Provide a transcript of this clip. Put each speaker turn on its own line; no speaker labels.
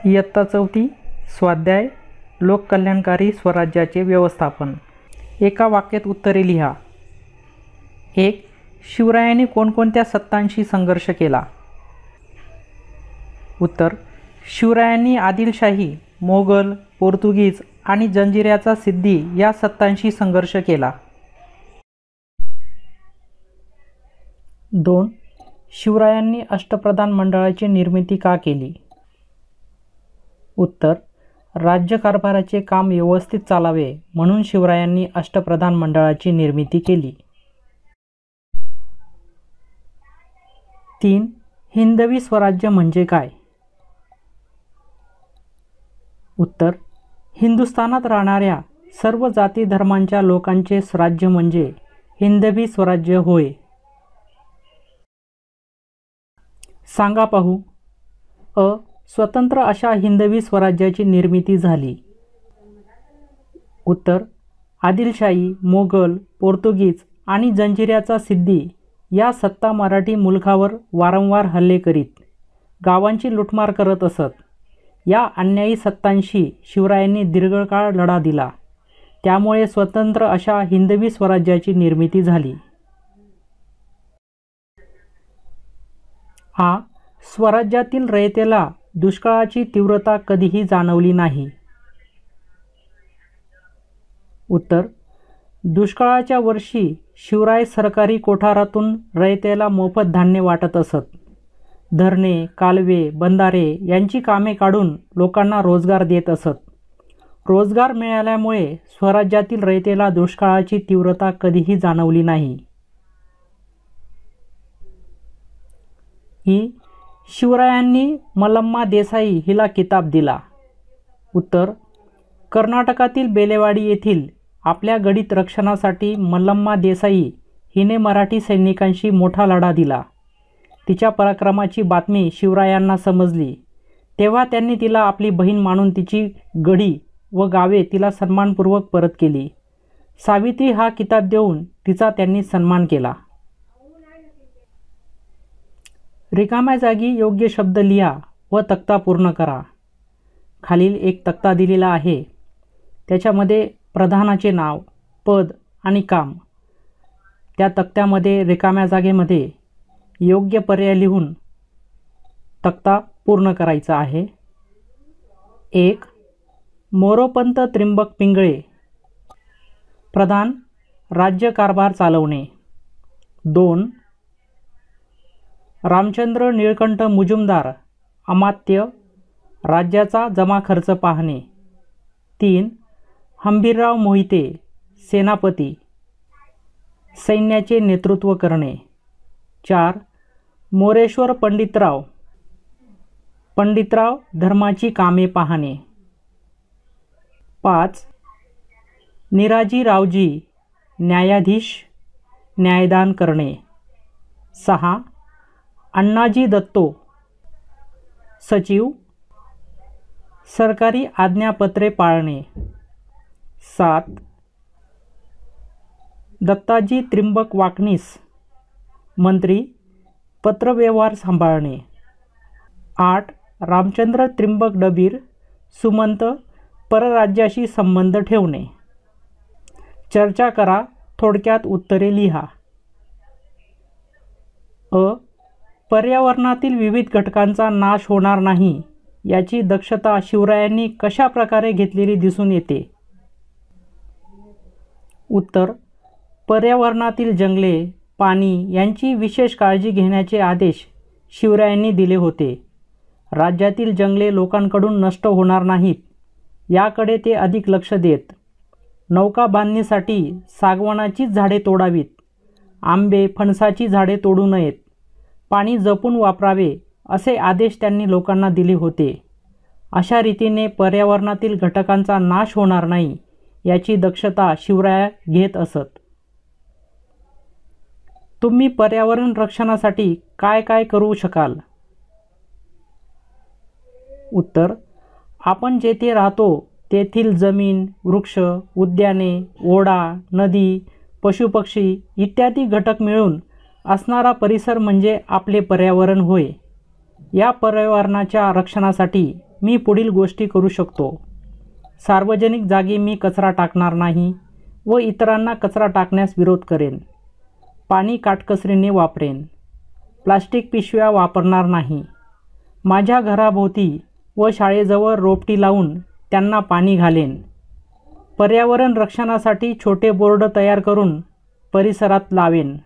इयत्ता 4 स्वाध्याय लोककल्याणकारी स्वराज्याचे व्यवस्थापन। एका वाक्यात उत्तरे लिहा। 1. शिवरायांनी कोणकोणत्या सत्तांशी संघर्ष केला? उत्तर: शिवरायांनी आदिलशाही, मोगल, पोर्तुगीज आणि जंजिऱ्याचा सिद्दी या सत्तांशी संघर्ष केला। 2. शिवरायांनी अष्टप्रधान मंडळाची निर्मिती का केली? उत्तर: राज्यकारभाराचे काम व्यवस्थित चालावे म्हणून शिवरायांनी अष्टप्रधान मंडळाची निर्मिती केली। 3. हिंदवी स्वराज्य म्हणजे काय? उत्तर: हिंदुस्थानात राहणाऱ्या सर्व जाती धर्मांच्या लोकांचे स्वराज्य म्हणजे हिंदवी स्वराज्य होय। सांगा पाहू। अ. स्वतंत्र अशा हिंदवी स्वराज्याची निर्मिती झाली। उत्तर: आदिलशाही, मोगल, पोर्तुगीज आणि जंजिऱ्याचा सिद्दी या सत्ता मराठी मुलखावर वारंवार हल्ले करीत गावांची लुटमार करत असत। या अन्यायी सत्तांशी शिवरायांनी दीर्घकाळ लढा दिला, त्यामुळे स्वतंत्र अशा हिंदवी स्वराज्याची निर्मिती झाली। आ. स्वराज्यातील रयतेला दुष्काळाची तीव्रता कधीही जाणवली नाही। उत्तर: दुष्काळाच्या वर्षी शिवराय सरकारी कोठारातून रयतेला मोफत धान्य वाटत असत। धरणे, कालवे, बंधारे यांची कामे काढून लोकांना रोजगार देत असत। रोजगार मिळाल्यामुळे स्वराज्यातील रयतेला दुष्काळाची तीव्रता कधीही जाणवली नाही। ई. शिवरायांनी मल्लम्मा देसाई हिला किताब दिला। उत्तर: कर्नाटकातील बेलेवाडी येथील आपल्या गडीत रक्षणासाठी मल्लम्मा देसाई हिने मराठी सैनिकांशी मोठा लढा दिला। तिच्या पराक्रमाची बातमी शिवरायांना समजली, तेव्हा त्यांनी तिला आपली बहीण मानून तिची गढी व गावे तिला सन्मानपूर्वक परत केली। सावित्री हा किताब देऊन तिचा त्यांनी सन्मान केला। रिकाम्या जागी योग्य शब्द लिहा व तक्ता पूर्ण करा। खालील एक तक्ता दिलेला आहे, त्याच्यामध्ये प्रधानाचे नाव, पद आणि काम, त्या तक्त्यामध्ये रिकाम्या जागेमध्ये योग्य पर्याय लिहून तक्ता पूर्ण करायचा आहे। 1. मोरोपंत त्रिंबक पिंगळे, प्रधान, राज्यकारभार चालवणे। 2. रामचंद्र निळकंठ मुजुमदार, अमात्य, राज्याचा जमा खर्च पाहणे। 3. हंबीरराव मोहिते, सेनापती, सैन्याचे नेतृत्व करणे। 4. मोरेश्वर पंडितराव, पंडितराव, धर्माची कामे पाहणे। 5. निराजी रावजी, न्यायाधीश, न्यायदान करणे। 6. अण्णाजी दत्तो, सचिव, सरकारी आज्ञापत्रे पाळणे। 7. दत्ताजी त्रिंबक वाकनीस, मंत्री, पत्रव्यवहार सांभाळणे। 8. रामचंद्र त्रिंबक डबीर, सुमंत, परराज्याशी संबंध ठेवणे। चर्चा करा, थोडक्यात उत्तरे लिहा। अ. पर्यावरणातील विविध घटकांचा नाश होणार नाही याची दक्षता शिवरायांनी कशा प्रकारे घेतलेली दिसून येते? उत्तर: पर्यावरणातील जंगले, पाणी यांची विशेष काळजी घेण्याचे आदेश शिवरायांनी दिले होते। राज्यातील जंगले लोकांकडून नष्ट होणार नाहीत याकडे ते अधिक लक्ष देत। नौका बांधणीसाठी सागवानाचीच झाडे तोडावीत, आंबे, फणसाची झाडे तोडू नयेत, पाणी जपून वापरावे असे आदेश त्यांनी लोकांना दिले होते। अशा रीतीने पर्यावरणातील घटकांचा नाश होणार नाही याची दक्षता शिवराय घेत असत। तुम्ही पर्यावरण रक्षणासाठी काय काय करू शकाल? उत्तर: आपण जेथे राहतो तेथील जमीन, वृक्ष, उद्याने, ओढा, नदी, पशुपक्षी इत्यादी घटक मिळून असणारा परिसर म्हणजे आपले पर्यावरण होय। या पर्यावरणाच्या रक्षणासाठी मी पुढील गोष्टी करू शकतो. सार्वजनिक जागी मी कचरा टाकणार नाही व इतरांना कचरा टाकण्यास विरोध करेन. पाणी काटकसरीने वापरेन. प्लास्टिक पिशव्या वापरणार नाही. माझ्या घराभोवती व शाळेजवळ रोपटी लावून त्यांना पाणी घालेन. पर्यावरण रक्षणासाठी छोटे बोर्ड तयार करून परिसरात लावेन.